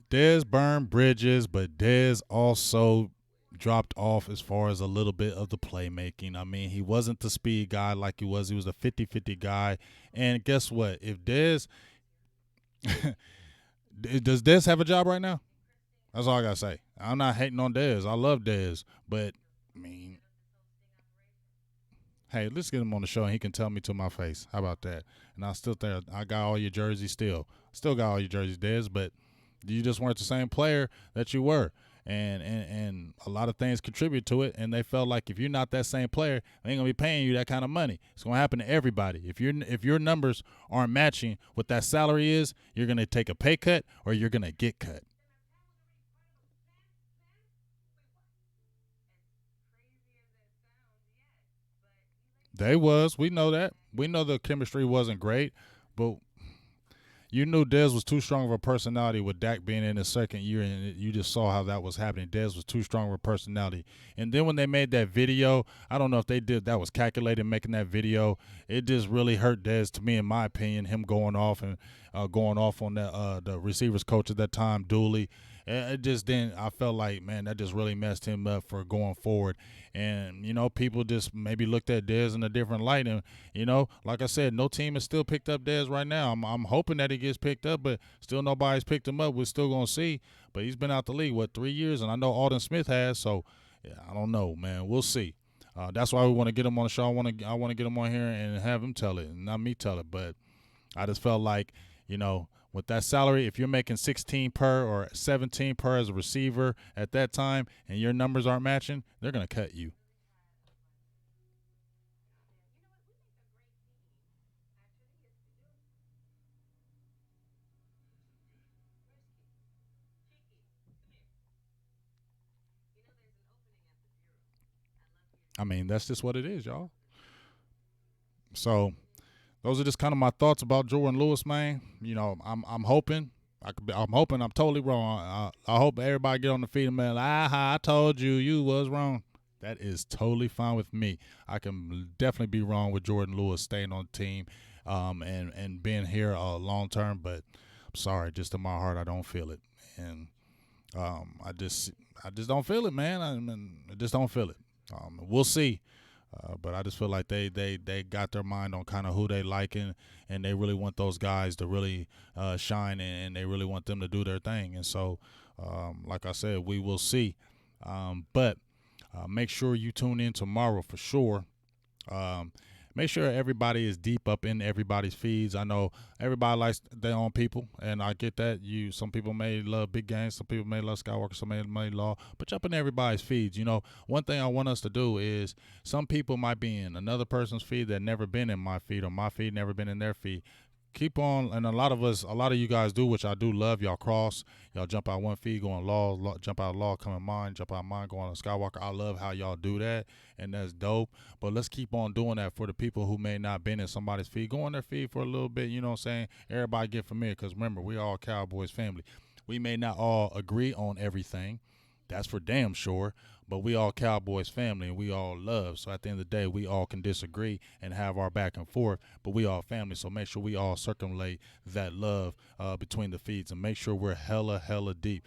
Dez burned bridges, but Dez also dropped off as far as a little bit of the playmaking. I mean, he wasn't the speed guy like he was. He was a 50-50 guy. And guess what? If Dez does Dez have a job right now? That's all I gotta say. I'm not hating on Dez. I love Dez, but I mean, hey, let's get him on the show and he can tell me to my face. How about that? And I still there. I got all your jerseys still got all your jerseys, Dez, but you just weren't the same player that you were. And a lot of things contribute to it, and they felt like if you're not that same player, they ain't gonna be paying you that kind of money. It's gonna happen to everybody. If your numbers aren't matching what that salary is, you're gonna take a pay cut or you're gonna get cut. They was. We know that. We know the chemistry wasn't great, but you knew Dez was too strong of a personality with Dak being in his second year, and you just saw how that was happening. Dez was too strong of a personality. And then when they made that video, I don't know if they did that was calculated making that video. It just really hurt Dez, to me, in my opinion, him going off and going off on that the receivers coach at that time, Dooley. It just didn't. I felt like, man, that just really messed him up for going forward. And people just maybe looked at Dez in a different light. And like I said, no team has still picked up Dez right now. I'm hoping that he gets picked up, but still nobody's picked him up. We're still gonna see. But he's been out the league 3 years, and I know Alden Smith has. So yeah, I don't know, man. We'll see. That's why we want to get him on the show. I want to get him on here and have him tell it, and not me tell it. But I just felt like, with that salary, if you're making 16 per or 17 per as a receiver at that time and your numbers aren't matching, they're going to cut you. I mean, that's just what it is, y'all. So those are just kind of my thoughts about Jourdan Lewis, man. I'm hoping. I'm hoping I'm totally wrong. I hope everybody get on the feet and man, I told you you was wrong. That is totally fine with me. I can definitely be wrong with Jourdan Lewis staying on the team, and being here long term. But I'm sorry, just in my heart, I don't feel it, and I just don't feel it, man. I just don't feel it. We'll see. But I just feel like they got their mind on kind of who they like, and they really want those guys to really shine, and they really want them to do their thing. And so, like I said, we will see. But make sure you tune in tomorrow for sure. Um, Make sure everybody is deep up in everybody's feeds. I know everybody likes their own people, and I get that. Some people may love big games, some people may love Skywalker, some may love, but jump in everybody's feeds. One thing I want us to do is some people might be in another person's feed that never been in my feed, or my feed never been in their feed. Keep on, and a lot of you guys do, which I do love. Y'all jump out one feed, go on law, jump out law, come in mine, jump out mine, go on Skywalker. I love how y'all do that, and that's dope. But let's keep on doing that for the people who may not been in somebody's feed. Go on their feed for a little bit, you know what I'm saying? Everybody get familiar, because remember, we all Cowboys family. We may not all agree on everything. That's for damn sure. But we all Cowboys family, and we all love. So at the end of the day, we all can disagree and have our back and forth, but we all family. So make sure we all circulate that love between the feeds, and make sure we're hella deep.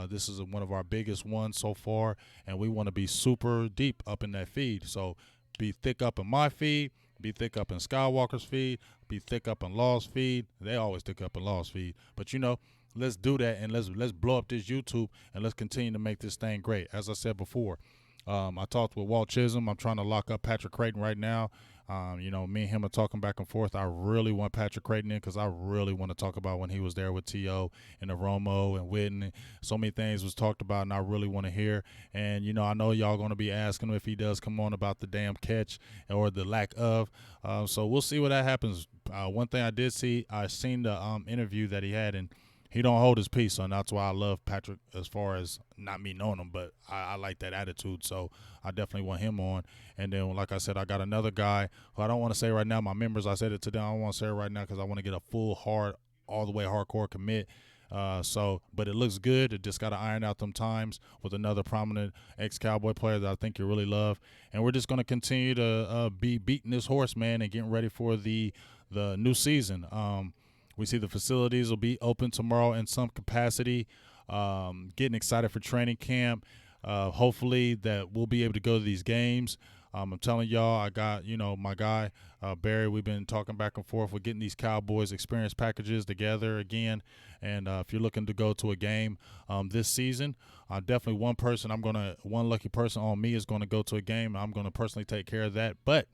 This is one of our biggest ones so far, and we want to be super deep up in that feed. So be thick up in my feed, be thick up in Skywalker's feed, be thick up in Law's feed. They always thick up in Law's feed. But let's do that, and let's blow up this YouTube, and let's continue to make this thing great. As I said before, I talked with Walt Chisholm. I'm trying to lock up Patrick Creighton right now. Me and him are talking back and forth. I really want Patrick Creighton in because I really want to talk about when he was there with T.O. and Aromo and Witten. So many things was talked about, and I really want to hear. And, I know y'all going to be asking him if he does come on about the damn catch or the lack of. So we'll see what that happens. One thing I did see, I seen the interview that he had, and he don't hold his peace, and that's why I love Patrick as far as not me knowing him, but I like that attitude, so I definitely want him on. And then, like I said, I got another guy who I don't want to say right now. My members, I said it to them. I don't want to say it right now because I want to get a full, hard, all the way hardcore commit. But it looks good. It just got to iron out them times with another prominent ex-Cowboy player that I think you really love. And we're just going to continue to be beating this horse, man, and getting ready for the new season. We see the facilities will be open tomorrow in some capacity. Getting excited for training camp. Hopefully that we'll be able to go to these games. I'm telling y'all, I got, my guy, Barry, we've been talking back and forth. We're getting these Cowboys experience packages together again. And if you're looking to go to a game this season, definitely one lucky person on me is going to go to a game. I'm going to personally take care of that. But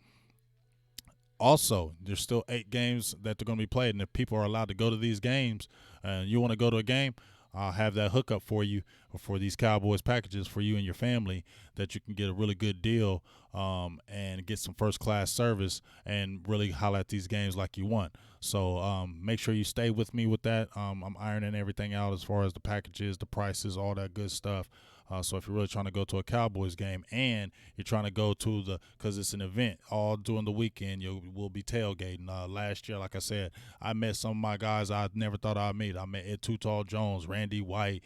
also, there's still 8 games that they're going to be played, and if people are allowed to go to these games and you want to go to a game, I'll have that hookup for you for these Cowboys packages for you and your family that you can get a really good deal and get some first-class service and really highlight these games like you want. So make sure you stay with me with that. I'm ironing everything out as far as the packages, the prices, all that good stuff. So if you're really trying to go to a Cowboys game and you're trying to go to because it's an event all during the weekend, we'll be tailgating. Last year, like I said, I met some of my guys I never thought I'd meet. I met Ed Too Tall Jones, Randy White,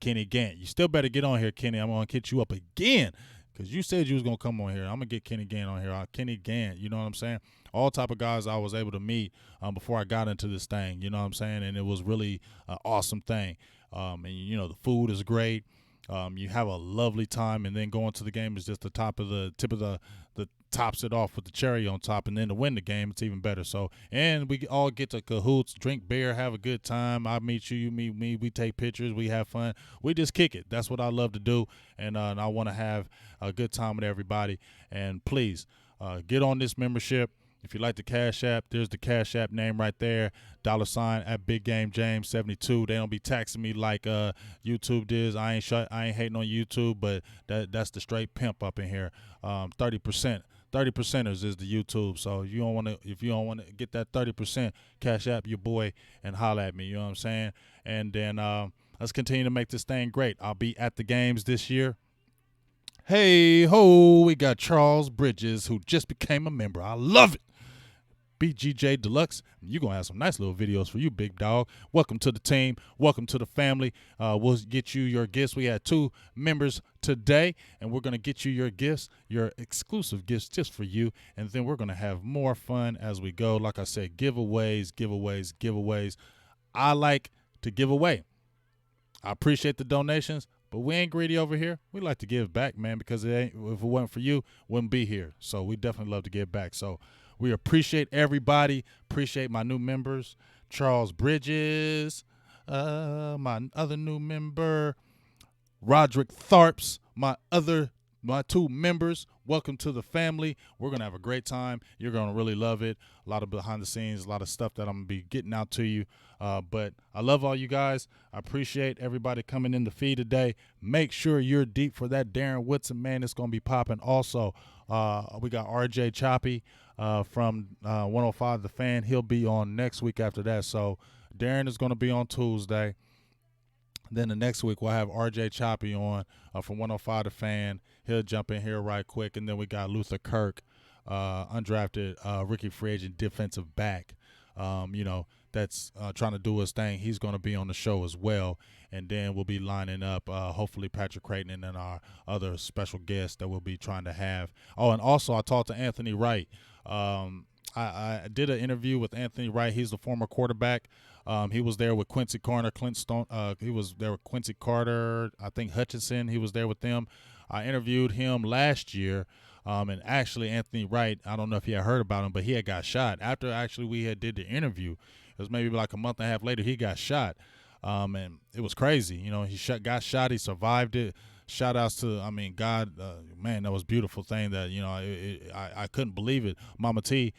Kenny Gant. You still better get on here, Kenny. I'm going to get you up again because you said you was going to come on here. I'm going to get Kenny Gant on here. Kenny Gant, you know what I'm saying? All type of guys I was able to meet before I got into this thing, you know what I'm saying? And it was really an awesome thing. And, the food is great. You have a lovely time, and then going to the game is just the tip of the tops it off with the cherry on top, and then to win the game, it's even better. So, and we all get to cahoots, drink beer, have a good time. I meet you, you meet me. We take pictures, we have fun, we just kick it. That's what I love to do, and I want to have a good time with everybody. And please, get on this membership. If you like the Cash App, there's the Cash App name right there, $ at Big Game James 72. They don't be taxing me like YouTube does. I ain't hating on YouTube, but that's the straight pimp up in here. 30%. 30%ers is the YouTube. So if you don't want to get that 30%, Cash App your boy and holla at me. You know what I'm saying? And then let's continue to make this thing great. I'll be at the games this year. Hey ho, we got Charles Bridges who just became a member. I love it. BGJ Deluxe, you're going to have some nice little videos for you, big dog. Welcome to the team. Welcome to the family. We'll get you your gifts. We had 2 members today, and we're going to get you your gifts, your exclusive gifts just for you, and then we're going to have more fun as we go. Like I said, giveaways. I like to give away. I appreciate the donations, but we ain't greedy over here. We like to give back, man, because if it wasn't for you, wouldn't be here. So we definitely love to give back. So we appreciate everybody. Appreciate my new members, Charles Bridges, my other new member, Roderick Tharps, my 2 members. Welcome to the family. We're going to have a great time. You're going to really love it. A lot of behind the scenes, a lot of stuff that I'm going to be getting out to you. But I love all you guys. I appreciate everybody coming in the feed today. Make sure you're deep for that Darren Woodson, man. It's going to be popping. Also, we got RJ Choppy from 105 The Fan. He'll be on next week after that. So Darren is going to be on Tuesday. Then the next week we'll have RJ Choppy on from 105 The Fan. He'll jump in here right quick. And then we got Luther Kirk, undrafted rookie free agent defensive back. That's trying to do his thing. He's going to be on the show as well. And then we'll be lining up, hopefully, Patrick Creighton and then our other special guests that we'll be trying to have. Oh, and also I talked to Anthony Wright. I did an interview with Anthony Wright. He's the former quarterback. He was there with Quincy Carter, he was there with Quincy Carter, I think Hutchinson. He was there with them. I interviewed him last year. And actually, Anthony Wright, I don't know if you had heard about him, but he had got shot. After actually we had did the interview, it was maybe like a month and a half later, he got shot. And it was crazy. He got shot. He survived it. shout outs to, God, man, that was a beautiful thing that, I couldn't believe it. Mama T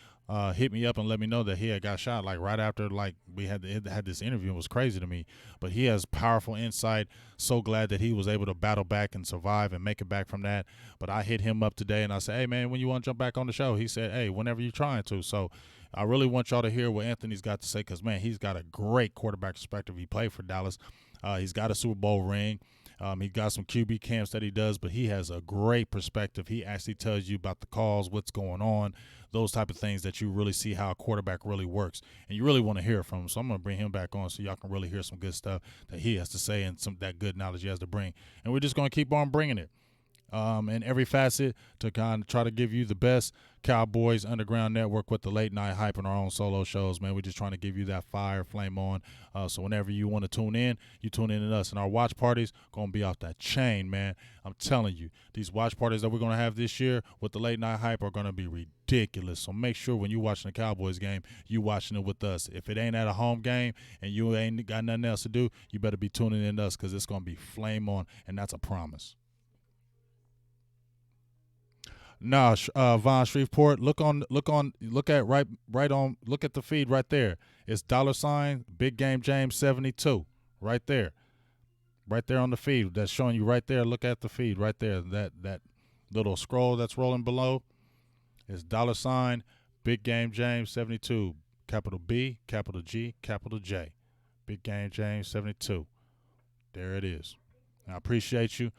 hit me up and let me know that he had got shot like right after like we had this interview. It was crazy to me, but he has powerful insight. So glad that he was able to battle back and survive and make it back from that. But I hit him up today and I said, hey man, when you want to jump back on the show? He said, hey, whenever you're trying to. So I really want y'all to hear what Anthony's got to say, because man, he's got a great quarterback perspective. He played for Dallas. He's got a Super Bowl ring. He got some QB camps that he does, but he has a great perspective. He actually tells you about the calls, what's going on, those type of things that you really see how a quarterback really works, and you really want to hear from him. So I'm going to bring him back on so y'all can really hear some good stuff that he has to say and some that good knowledge he has to bring. And we're just going to keep on bringing it. In every facet to kind of try to give you the best Cowboys Underground Network with the late night hype and our own solo shows, man. We're just trying to give you that fire flame on. So whenever you want to tune in, you tune in to us. And our watch parties going to be off that chain, man. I'm telling you, these watch parties that we're going to have this year with the late night hype are going to be ridiculous. So make sure when you're watching the Cowboys game, you watching it with us. If it ain't at a home game and you ain't got nothing else to do, you better be tuning in to us, because it's going to be flame on, and that's a promise. No, Von Shreveport. Look at the feed right there. It's $ Big Game James 72 right there on the feed. That's showing you right there. Look at the feed right there. That little scroll that's rolling below is $ Big Game James 72, capital B, capital G, capital J. Big Game James 72. There it is. I appreciate you.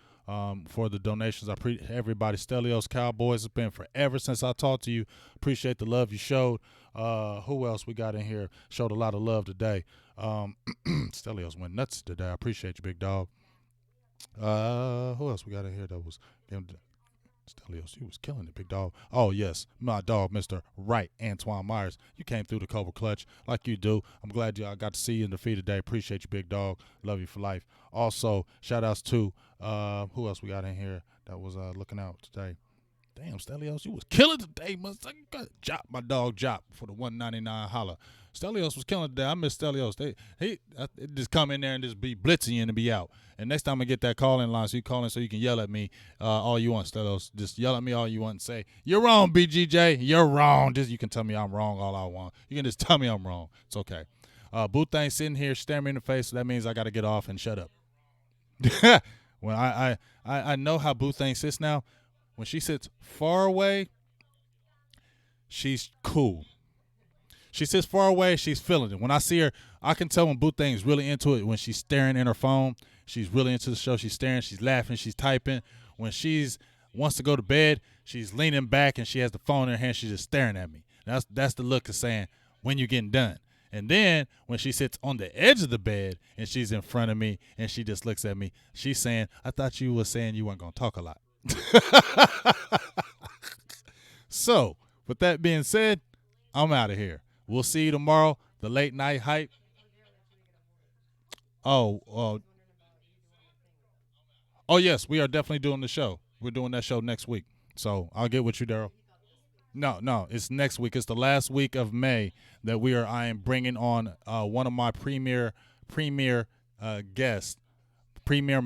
For the donations. Everybody. Stelios Cowboys, it's been forever since I talked to you. Appreciate the love you showed. Who else we got in here? Showed a lot of love today. Stelios went nuts today. I appreciate you, big dog. Who else we got in here that was Stelios? You was killing it, big dog. Oh yes, my dog, Mr. Wright, Antoine Myers. You came through the Cobra Clutch like you do. I'm glad I got to see you in the feed today. Appreciate you, big dog. Love you for life. Also, shout outs to who else we got in here that was looking out today. Damn, Stelios, you was killing today, motherfucker. Jop, my dog Jop for the 199 holla. Stelios was killing today. I miss Stelios. He just come in there and just be blitzing you and be out. And next time I get that call-in line, so you call in so you can yell at me all you want, Stelios. Just yell at me all you want and say, you're wrong, BGJ. You're wrong. Just you can tell me I'm wrong all I want. You can just tell me I'm wrong. It's okay. Booth ain't sitting here staring me in the face, so that means I got to get off and shut up. When I know how Booth ain't sits now. When she sits far away, she's cool. She sits far away, she's feeling it. When I see her, I can tell when Boo Thing is really into it. When she's staring in her phone, she's really into the show. She's staring, she's laughing, she's typing. When she's wants to go to bed, she's leaning back and she has the phone in her hand. She's just staring at me. That's the look of saying, when you're getting done. And then when she sits on the edge of the bed and she's in front of me and she just looks at me, she's saying, I thought you were saying you weren't going to talk a lot. So, with that being said, I'm out of here. We'll see you tomorrow. The late night hype. Oh, yes, we are definitely doing the show. We're doing that show next week. So I'll get with you, Daryl. No, it's next week. It's the last week of May that I am bringing on one of my premier guests, premier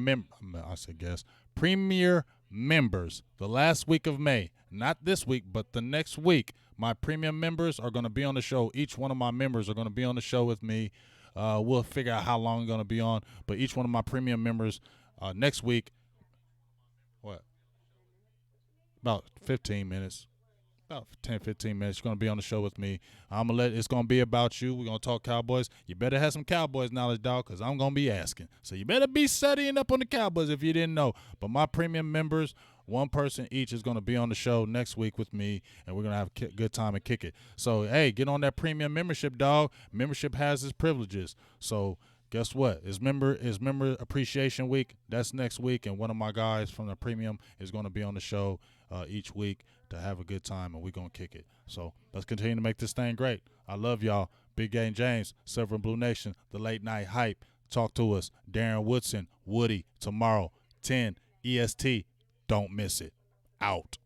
members. The last week of May, not this week, but the next week. My premium members are going to be on the show. Each one of my members are going to be on the show with me. We'll figure out how long I'm going to be on, but each one of my premium members next week. What? About 15 minutes. About 10, 15 minutes. You're going to be on the show with me. It's going to be about you. We're going to talk Cowboys. You better have some Cowboys knowledge, dog, because I'm going to be asking. So you better be studying up on the Cowboys if you didn't know. But my premium members, one person each, is going to be on the show next week with me, and we're going to have a good time and kick it. So, hey, get on that premium membership, dog. Membership has its privileges. So, guess what? It's member appreciation week. That's next week, and one of my guys from the premium is going to be on the show each week to have a good time, and we're going to kick it. So let's continue to make this thing great. I love y'all. Big Game James, Silver and Blue Nation, the late night hype. Talk to us. Darren Woodson, Woody, tomorrow, 10 EST. Don't miss it. Out.